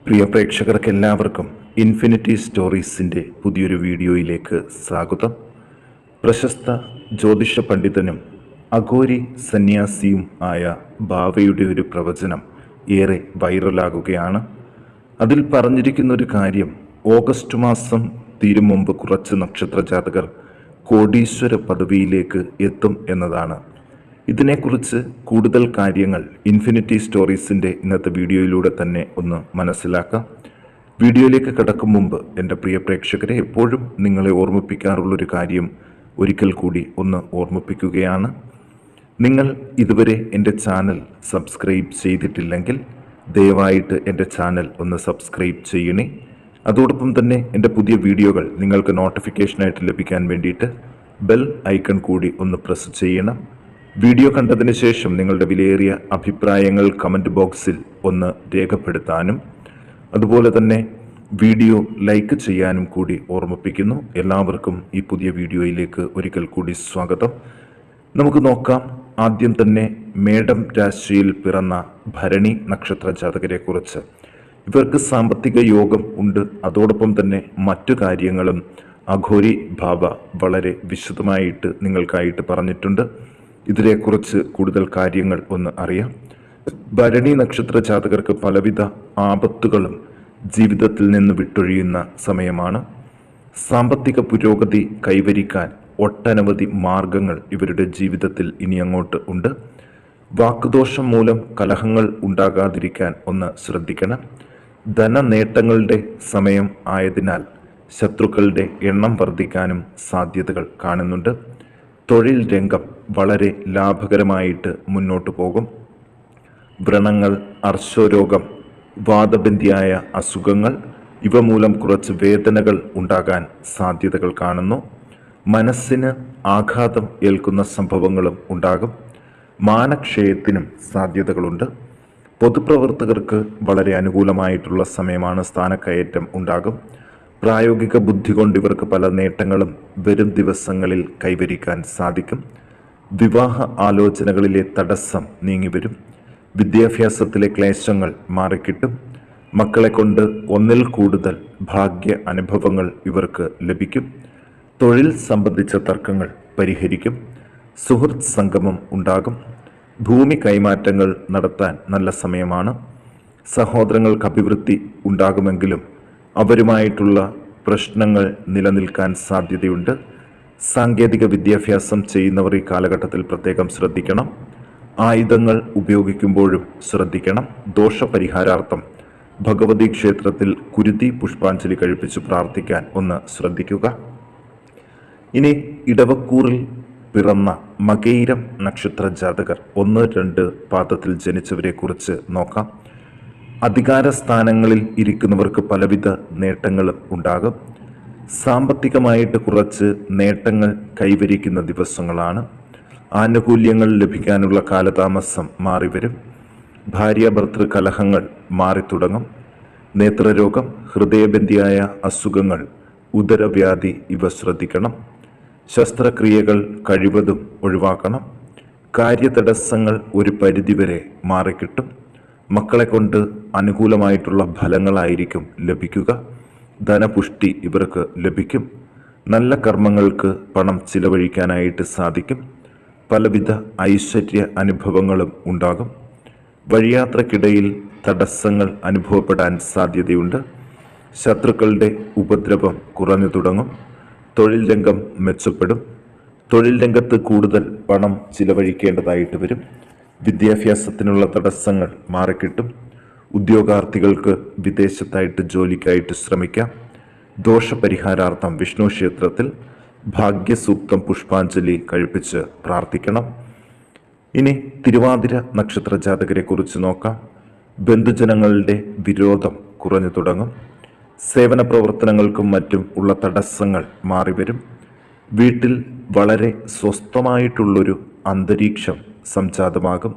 പ്രിയ പ്രേക്ഷകർക്ക് എല്ലാവർക്കും ഇൻഫിനിറ്റി സ്റ്റോറീസിൻ്റെ പുതിയൊരു വീഡിയോയിലേക്ക് സ്വാഗതം. പ്രശസ്ത ജ്യോതിഷ പണ്ഡിതനും അഘോരി സന്യാസിയും ആയ ബാവയുടെ ഒരു പ്രവചനം ഏറെ വൈറലാകുകയാണ്. അതിൽ പറഞ്ഞിരിക്കുന്ന ഒരു കാര്യം, ഓഗസ്റ്റ് മാസം തീരും മുമ്പ് കുറച്ച് നക്ഷത്രജാതകർ കോടീശ്വര പദവിയിലേക്ക് എത്തും എന്നതാണ്. ഇതിനെക്കുറിച്ച് കൂടുതൽ കാര്യങ്ങൾ ഇൻഫിനിറ്റി സ്റ്റോറീസിൻ്റെ ഇന്നത്തെ വീഡിയോയിലൂടെ തന്നെ ഒന്ന് മനസ്സിലാക്കാം. വീഡിയോയിലേക്ക് കടക്കും മുമ്പ് എൻ്റെ പ്രിയ പ്രേക്ഷകരെ, എപ്പോഴും നിങ്ങളെ ഓർമ്മിപ്പിക്കാറുള്ളൊരു കാര്യം ഒരിക്കൽ കൂടി ഒന്ന് ഓർമ്മിപ്പിക്കുകയാണ്. നിങ്ങൾ ഇതുവരെ എൻ്റെ ചാനൽ സബ്സ്ക്രൈബ് ചെയ്തിട്ടില്ലെങ്കിൽ ദയവായിട്ട് എൻ്റെ ചാനൽ ഒന്ന് സബ്സ്ക്രൈബ് ചെയ്യണേ. അതോടൊപ്പം തന്നെ എൻ്റെ പുതിയ വീഡിയോകൾ നിങ്ങൾക്ക് നോട്ടിഫിക്കേഷനായിട്ട് ലഭിക്കാൻ വേണ്ടിയിട്ട് ബെൽ ഐക്കൺ കൂടി ഒന്ന് പ്രസ് ചെയ്യണം. വീഡിയോ കണ്ടതിന് ശേഷം നിങ്ങളുടെ വിലയേറിയ അഭിപ്രായങ്ങൾ കമൻറ്റ് ബോക്സിൽ ഒന്ന് രേഖപ്പെടുത്താനും അതുപോലെ തന്നെ വീഡിയോ ലൈക്ക് ചെയ്യാനും കൂടി ഓർമ്മിപ്പിക്കുന്നു. എല്ലാവർക്കും ഈ പുതിയ വീഡിയോയിലേക്ക് ഒരിക്കൽ കൂടി സ്വാഗതം. നമുക്ക് നോക്കാം. ആദ്യം തന്നെ മേടം രാശിയിൽ പിറന്ന ഭരണി നക്ഷത്ര ജാതകരെക്കുറിച്ച്. ഇവർക്ക് സാമ്പത്തിക യോഗം ഉണ്ട്. അതോടൊപ്പം തന്നെ മറ്റു കാര്യങ്ങളും അഘോരി ബാബ വളരെ വിശദമായിട്ട് നിങ്ങൾക്കായിട്ട് പറഞ്ഞിട്ടുണ്ട്. ഇതിനെക്കുറിച്ച് കൂടുതൽ കാര്യങ്ങൾ ഒന്ന് അറിയാം. ഭരണി നക്ഷത്ര ജാതകർക്ക് പലവിധ ആപത്തുകളും ജീവിതത്തിൽ നിന്ന് വിട്ടൊഴിയുന്ന സമയമാണ്. സാമ്പത്തിക പുരോഗതി കൈവരിക്കാൻ ഒട്ടനവധി മാർഗങ്ങൾ ഇവരുടെ ജീവിതത്തിൽ ഇനി അങ്ങോട്ട് ഉണ്ട്. വാക്കുദോഷം മൂലം കലഹങ്ങൾ ഉണ്ടാകാതിരിക്കാൻ ഒന്ന് ശ്രദ്ധിക്കണം. ധനനേട്ടങ്ങളുടെ സമയം ആയതിനാൽ ശത്രുക്കളുടെ എണ്ണം വർദ്ധിക്കാനും സാധ്യതകൾ കാണുന്നുണ്ട്. തൊഴിൽ രംഗം വളരെ ലാഭകരമായിട്ട് മുന്നോട്ട് പോകും. വ്രണങ്ങൾ, അർശോരോഗം, വാതബന്ധിയായ അസുഖങ്ങൾ ഇവ മൂലം കുറച്ച് വേദനകൾ ഉണ്ടാകാൻ സാധ്യതകൾ കാണുന്നു. മനസ്സിന് ആഘാതം ഏൽക്കുന്ന സംഭവങ്ങളും ഉണ്ടാകും. മാനക്ഷയത്തിനും സാധ്യതകളുണ്ട്. പൊതുപ്രവർത്തകർക്ക് വളരെ അനുകൂലമായിട്ടുള്ള സമയമാണ്. സ്ഥാനക്കയറ്റം ഉണ്ടാകും. പ്രായോഗിക ബുദ്ധി കൊണ്ട് ഇവർക്ക് പല നേട്ടങ്ങളും വരും ദിവസങ്ങളിൽ കൈവരിക്കാൻ സാധിക്കും. വിവാഹ ആലോചനകളിലെ തടസ്സം നീങ്ങിവരും. വിദ്യാഭ്യാസത്തിലെ ക്ലേശങ്ങൾ മാറിക്കിട്ടും. മക്കളെ കൊണ്ട് ഒന്നിൽ കൂടുതൽ ഭാഗ്യ അനുഭവങ്ങൾ ഇവർക്ക് ലഭിക്കും. തൊഴിൽ സംബന്ധിച്ച തർക്കങ്ങൾ പരിഹരിക്കും. സുഹൃത്ത് സംഗമം ഉണ്ടാകും. ഭൂമി കൈമാറ്റങ്ങൾ നടത്താൻ നല്ല സമയമാണ്. സഹോദരങ്ങൾക്ക് അഭിവൃദ്ധി ഉണ്ടാകുമെങ്കിലും അവരുമായിട്ടുള്ള പ്രശ്നങ്ങൾ നിലനിൽക്കാൻ സാധ്യതയുണ്ട്. സാങ്കേതിക വിദ്യാഭ്യാസം ചെയ്യുന്നവർ ഈ കാലഘട്ടത്തിൽ പ്രത്യേകം ശ്രദ്ധിക്കണം. ആയുധങ്ങൾ ഉപയോഗിക്കുമ്പോഴും ശ്രദ്ധിക്കണം. ദോഷപരിഹാരാർത്ഥം ഭഗവതി ക്ഷേത്രത്തിൽ കുരുതി പുഷ്പാഞ്ജലി കഴിപ്പിച്ച് പ്രാർത്ഥിക്കാൻ ഒന്ന് ശ്രദ്ധിക്കുക. ഇനി ഇടവക്കൂറിൽ പിറന്ന മകയിരം നക്ഷത്ര ജാതകർ 1-2 പാദത്തിൽ ജനിച്ചവരെ കുറിച്ച് നോക്കാം. അധികാര സ്ഥാനങ്ങളിൽ ഇരിക്കുന്നവർക്ക് പലവിധ നേട്ടങ്ങളും ഉണ്ടാകും. സാമ്പത്തികമായിട്ട് കുറച്ച് നേട്ടങ്ങൾ കൈവരിക്കുന്ന ദിവസങ്ങളാണ്. ആനുകൂല്യങ്ങൾ ലഭിക്കാനുള്ള കാലതാമസം മാറിവരും. ഭാര്യാഭർത്തൃ കലഹങ്ങൾ മാറിത്തുടങ്ങും. നേത്രരോഗം, ഹൃദയബന്ധിയായ അസുഖങ്ങൾ, ഉദരവ്യാധി ഇവ ശ്രദ്ധിക്കണം. ശസ്ത്രക്രിയകൾ കഴിവതും ഒഴിവാക്കണം. കാര്യതടസ്സങ്ങൾ ഒരു പരിധിവരെ മാറിക്കിട്ടും. മക്കളെ കൊണ്ട് അനുകൂലമായിട്ടുള്ള ഫലങ്ങളായിരിക്കും ലഭിക്കുക. ധനപുഷ്ടി ഇവർക്ക് ലഭിക്കും. നല്ല കർമ്മങ്ങൾക്ക് പണം ചിലവഴിക്കാനായിട്ട് സാധിക്കും. പലവിധ ഐശ്വര്യ അനുഭവങ്ങളും ഉണ്ടാകും. വഴിയാത്രക്കിടയിൽ തടസ്സങ്ങൾ അനുഭവപ്പെടാൻ സാധ്യതയുണ്ട്. ശത്രുക്കളുടെ ഉപദ്രവം കുറഞ്ഞു തുടങ്ങും. തൊഴിൽ രംഗം മെച്ചപ്പെടും. തൊഴിൽ രംഗത്ത് കൂടുതൽ പണം ചിലവഴിക്കേണ്ടതായിട്ട് വരും. വിദ്യാഭ്യാസത്തിനുള്ള തടസ്സങ്ങൾ മാറിക്കിട്ടും. ഉദ്യോഗാർത്ഥികൾക്ക് വിദേശത്തായിട്ട് ജോലിക്കായിട്ട് ശ്രമിക്കാം. ദോഷപരിഹാരാർത്ഥം വിഷ്ണു ക്ഷേത്രത്തിൽ ഭാഗ്യസൂക്തം പുഷ്പാഞ്ജലി കഴിപ്പിച്ച് പ്രാർത്ഥിക്കണം. ഇനി തിരുവാതിര നക്ഷത്ര ജാതകരെ കുറിച്ച് നോക്കാം. ബന്ധുജനങ്ങളുടെ വിരോധം കുറഞ്ഞു തുടങ്ങും. സേവന പ്രവർത്തനങ്ങൾക്കും മറ്റും ഉള്ള തടസ്സങ്ങൾ മാറിവരും. വീട്ടിൽ വളരെ സ്വസ്ഥമായിട്ടുള്ളൊരു അന്തരീക്ഷം സംജാതമാകും.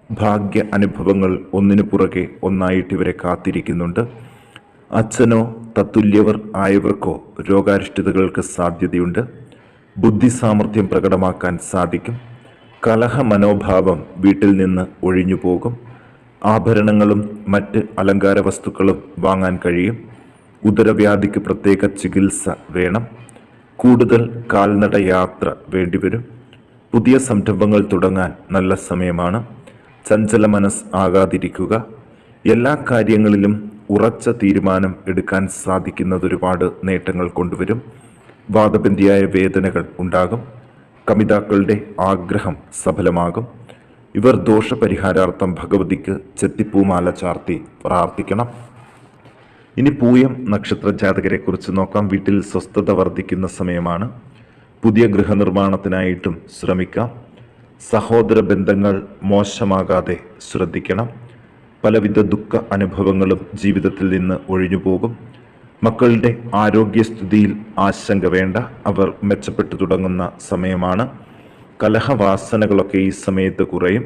ഭാഗ്യ അനുഭവങ്ങൾ ഒന്നിനു പുറകെ ഒന്നായിട്ട് ഇവരെ കാത്തിരിക്കുന്നുണ്ട്. അച്ഛനോ തത്തുല്യവർ ആയവർക്കോ രോഗാരിഷ്ടതകൾക്ക് സാധ്യതയുണ്ട്. ബുദ്ധി സാമർഥ്യം പ്രകടമാക്കാൻ സാധിക്കും. കലഹ മനോഭാവം വീട്ടിൽ നിന്ന് ഒഴിഞ്ഞു പോകും. ആഭരണങ്ങളും മറ്റ് അലങ്കാര വസ്തുക്കളും വാങ്ങാൻ കഴിയും. ഉദരവ്യാധിക്ക് പ്രത്യേക ചികിത്സ വേണം. കൂടുതൽ കാൽനട യാത്ര വേണ്ടിവരും. പുതിയ സംരംഭങ്ങൾ തുടങ്ങാൻ നല്ല സമയമാണ്. ചഞ്ചല മനസ്സ് ആകാതിരിക്കുക. എല്ലാ കാര്യങ്ങളിലും ഉറച്ച തീരുമാനം എടുക്കാൻ സാധിക്കുന്നത് ഒരുപാട് നേട്ടങ്ങൾ കൊണ്ടുവരും. വാദബന്ധിയായ വേദനകൾ ഉണ്ടാകും. കമിതാക്കളുടെ ആഗ്രഹം സഫലമാകും. ഇവർ ദോഷപരിഹാരാർത്ഥം ഭഗവതിക്ക് ചെത്തിപ്പൂമാല ചാർത്തി പ്രാർത്ഥിക്കണം. ഇനി പൂയം നക്ഷത്ര ജാതകരെ കുറിച്ച് നോക്കാം. വീട്ടിൽ സ്വസ്ഥത വർദ്ധിക്കുന്ന സമയമാണ്. പുതിയ ഗൃഹനിർമ്മാണത്തിനായിട്ടും ശ്രമിക്കാം. സഹോദര ബന്ധങ്ങൾ മോശമാകാതെ ശ്രദ്ധിക്കണം. പലവിധ ദുഃഖ അനുഭവങ്ങളും ജീവിതത്തിൽ നിന്ന് ഒഴിഞ്ഞു പോകും. മക്കളുടെ ആരോഗ്യസ്ഥിതിയിൽ ആശങ്ക വേണ്ട. അവർ മെച്ചപ്പെട്ടു തുടങ്ങുന്ന സമയമാണ്. കലഹവാസനകളൊക്കെ ഈ സമയത്ത് കുറയും.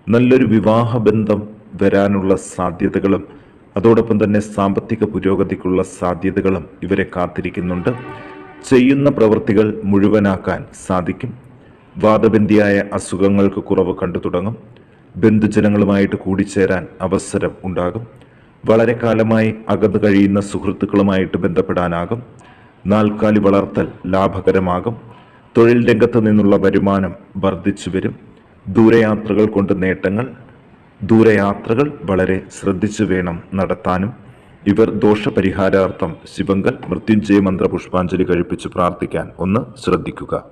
നല്ലൊരു വിവാഹബന്ധം വരാനുള്ള സാധ്യതകളും അതോടൊപ്പം തന്നെ സാമ്പത്തിക പുരോഗതിക്കുള്ള സാധ്യതകളും ഇവരെ കാത്തിരിക്കുന്നുണ്ട്. ചെയ്യുന്ന പ്രവൃത്തികൾ മുഴുവനാക്കാൻ സാധിക്കും. വാദബന്ധിയായ അസുഖങ്ങൾക്ക് കുറവ് കണ്ടു തുടങ്ങും. ബന്ധുജനങ്ങളുമായിട്ട് കൂടിച്ചേരാൻ അവസരം ഉണ്ടാകും. വളരെ കാലമായി അകന്നു കഴിയുന്ന സുഹൃത്തുക്കളുമായിട്ട് ബന്ധപ്പെടാനാകും. നാൽക്കാലി വളർത്തൽ ലാഭകരമാകും. തൊഴിൽ രംഗത്ത് നിന്നുള്ള വരുമാനം വർദ്ധിച്ചു വരും. ദൂരയാത്രകൾ കൊണ്ട് നേട്ടങ്ങൾ. ദൂരയാത്രകൾ വളരെ ശ്രദ്ധിച്ചു വേണം നടത്താനും. ഇവർ ദോഷപരിഹാരാർത്ഥം ശിവങ്കൽ മൃത്യുഞ്ജയ മന്ത്ര പുഷ്പാഞ്ജലി കഴിപ്പിച്ച് പ്രാർത്ഥിക്കാൻ ഒന്ന് ശ്രദ്ധിക്കുക.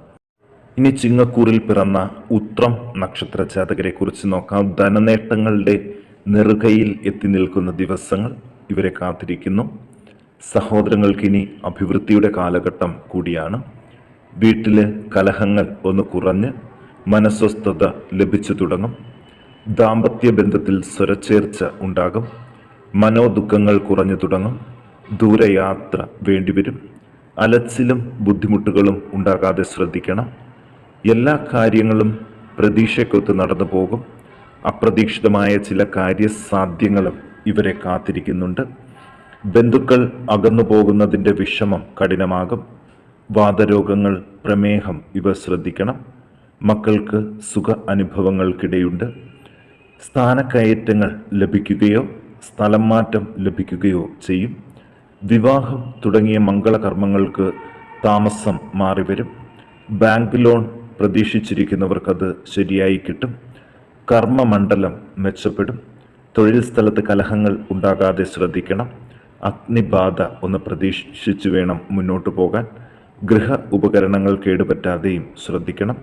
ഇനി ചിങ്ങക്കൂറിൽ പിറന്ന ഉത്രം നക്ഷത്ര ജാതകരെ കുറിച്ച് നോക്കാം. ധനനേട്ടങ്ങളുടെ നെറുകയിൽ എത്തി നിൽക്കുന്ന ദിവസങ്ങൾ ഇവരെ കാത്തിരിക്കുന്നു. സഹോദരങ്ങൾക്കിനി അഭിവൃദ്ധിയുടെ കാലഘട്ടം കൂടിയാണ്. വീട്ടിൽ കലഹങ്ങൾ ഒന്ന് കുറഞ്ഞ് മനസ്വസ്ഥത ലഭിച്ചു തുടങ്ങും. ദാമ്പത്യ ബന്ധത്തിൽ സ്വരച്ചേർച്ച ഉണ്ടാകും. മനോദുഃഖങ്ങൾ കുറഞ്ഞു തുടങ്ങും. ദൂരയാത്ര വേണ്ടിവരും. അലച്ചിലും ബുദ്ധിമുട്ടുകളും ഉണ്ടാകാതെ ശ്രദ്ധിക്കണം. എല്ലാ കാര്യങ്ങളും പ്രതീക്ഷയ്ക്കൊത്ത് നടന്നു പോകും. അപ്രതീക്ഷിതമായ ചില കാര്യസാധ്യങ്ങളും ഇവരെ കാത്തിരിക്കുന്നുണ്ട്. ബന്ധുക്കൾ അകന്നു പോകുന്നതിൻ്റെ വിഷമം കഠിനമാകും. വാതരോഗങ്ങൾ, പ്രമേഹം ഇവ ശ്രദ്ധിക്കണം. മക്കൾക്ക് സുഖ അനുഭവങ്ങൾക്കിടയുണ്ട്. സ്ഥാനക്കയറ്റങ്ങൾ ലഭിക്കുകയോ സ്ഥലം മാറ്റം ലഭിക്കുകയോ ചെയ്യും. വിവാഹം തുടങ്ങിയ മംഗളകർമ്മങ്ങൾക്ക് താമസം മാറിവരും. ബാങ്ക് ലോൺ പ്രതീക്ഷിച്ചിരിക്കുന്നവർക്കത് ശരിയായി കിട്ടും. കർമ്മമണ്ഡലം മെച്ചപ്പെടും. തൊഴിൽ സ്ഥലത്ത് കലഹങ്ങൾ ഉണ്ടാകാതെ ശ്രദ്ധിക്കണം. അഗ്നിബാധ ഒന്ന് പ്രതീക്ഷിച്ചു വേണം മുന്നോട്ട് പോകാൻ. ഗൃഹ ഉപകരണങ്ങൾ കേടുപറ്റാതെയും ശ്രദ്ധിക്കണം.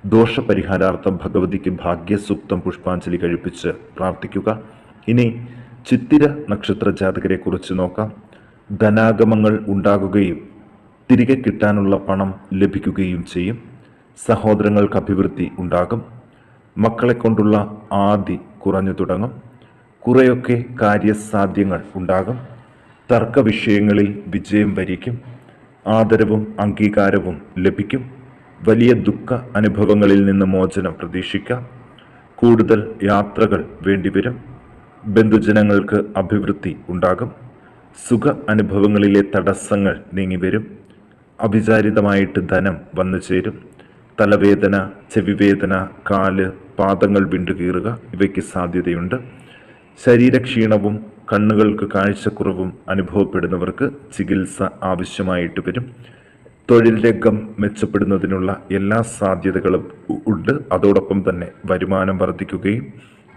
ദോഷപരിഹാരാർത്ഥം ഭഗവതിക്ക് ഭാഗ്യസൂക്തം പുഷ്പാഞ്ജലി കഴിപ്പിച്ച് പ്രാർത്ഥിക്കുക. ഇനി ചിത്തിര നക്ഷത്ര ജാതകരെ കുറിച്ച് നോക്കാം. ധനാഗമങ്ങൾ ഉണ്ടാകുകയും തിരികെ കിട്ടാനുള്ള പണം ലഭിക്കുകയും ചെയ്യും. സഹോദരങ്ങൾക്ക് അഭിവൃദ്ധി ഉണ്ടാകും. മക്കളെ കൊണ്ടുള്ള ആദി കുറഞ്ഞു തുടങ്ങും. കുറെയൊക്കെ കാര്യസാധ്യങ്ങൾ ഉണ്ടാകും. തർക്ക വിഷയങ്ങളിൽ വിജയം വരിക്കും. ആദരവും അംഗീകാരവും ലഭിക്കും. വലിയ ദുഃഖ അനുഭവങ്ങളിൽ നിന്ന് മോചനം പ്രതീക്ഷിക്കാം. കൂടുതൽ യാത്രകൾ വേണ്ടിവരും. ബന്ധുജനങ്ങൾക്ക് അഭിവൃദ്ധി ഉണ്ടാകും. സുഖ അനുഭവങ്ങളിലെ തടസ്സങ്ങൾ നീങ്ങിവരും. അവിചാരിതമായിട്ട് ധനം വന്നു ചേരും. തലവേദന, ചെവിവേദന, കാല്, പാദങ്ങൾ വിണ്ടുകീറുക ഇവയ്ക്ക് സാധ്യതയുണ്ട്. ശരീരക്ഷീണവും കണ്ണുകൾക്ക് കാഴ്ചക്കുറവും അനുഭവപ്പെടുന്നവർക്ക് ചികിത്സ ആവശ്യമായിട്ട് വരും. തൊഴിൽ രംഗം മെച്ചപ്പെടുന്നതിനുള്ള എല്ലാ സാധ്യതകളും ഉണ്ട്. അതോടൊപ്പം തന്നെ വരുമാനം വർദ്ധിക്കുകയും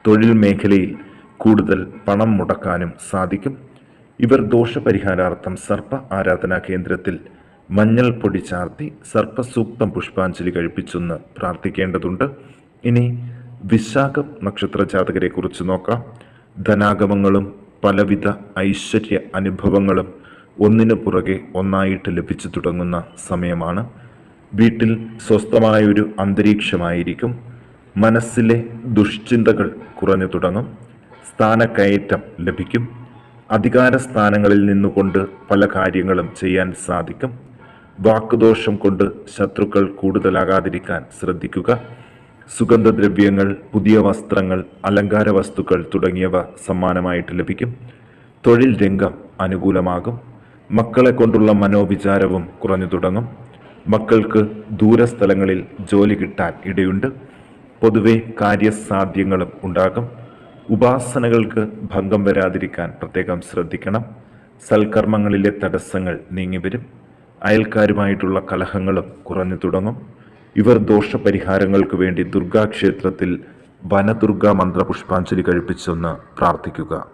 തൊഴിൽ മേഖലയിൽ കൂടുതൽ പണം മുടക്കാനും സാധിക്കും. ഇവർ ദോഷപരിഹാരാർത്ഥം സർപ്പ ആരാധനാ കേന്ദ്രത്തിൽ മഞ്ഞൾ പൊടി ചാർത്തി സർപ്പസൂക്തം പുഷ്പാഞ്ജലി കഴിപ്പിച്ചൊന്ന് പ്രാർത്ഥിക്കേണ്ടതുണ്ട്. ഇനി വിശാഖം നക്ഷത്ര ജാതകരെ കുറിച്ച് നോക്കാം. ധനാഗമങ്ങളും പലവിധ ഐശ്വര്യ അനുഭവങ്ങളും ഒന്നിനു പുറകെ ഒന്നായിട്ട് ലഭിച്ചു തുടങ്ങുന്ന സമയമാണ്. വീട്ടിൽ സ്വസ്ഥമായൊരു അന്തരീക്ഷമായിരിക്കും. മനസ്സിലെ ദുഷ്ചിന്തകൾ കുറഞ്ഞു തുടങ്ങും. സ്ഥാനക്കയറ്റം ലഭിക്കും. അധികാര സ്ഥാനങ്ങളിൽ നിന്നുകൊണ്ട് പല കാര്യങ്ങളും ചെയ്യാൻ സാധിക്കും. വാക്കുദോഷം കൊണ്ട് ശത്രുക്കൾ കൂടുതലാകാതിരിക്കാൻ ശ്രദ്ധിക്കുക. സുഗന്ധദ്രവ്യങ്ങൾ, പുതിയ വസ്ത്രങ്ങൾ, അലങ്കാര വസ്തുക്കൾ തുടങ്ങിയവ സമ്മാനമായിട്ട് ലഭിക്കും. തൊഴിൽ രംഗം അനുകൂലമാകും. മക്കളെ കൊണ്ടുള്ള മനോവിചാരവും കുറഞ്ഞു തുടങ്ങും. മക്കൾക്ക് ദൂരസ്ഥലങ്ങളിൽ ജോലി കിട്ടാൻ ഇടയുണ്ട്. പൊതുവെ കാര്യസാധ്യങ്ങളും ഉണ്ടാകും. ഉപാസനകൾക്ക് ഭംഗം വരാതിരിക്കാൻ പ്രത്യേകം ശ്രദ്ധിക്കണം. സൽക്കർമ്മങ്ങളിലെ തടസ്സങ്ങൾ നീങ്ങിവരും. അയൽക്കാരുമായിട്ടുള്ള കലഹങ്ങളും കുറഞ്ഞു തുടങ്ങും. ഇവർ ദോഷപരിഹാരങ്ങൾക്ക് വേണ്ടി ദുർഗാക്ഷേത്രത്തിൽ വനദുർഗാ മന്ത്രപുഷ്പാഞ്ജലി കഴിപ്പിച്ചൊന്ന് പ്രാർത്ഥിക്കുക.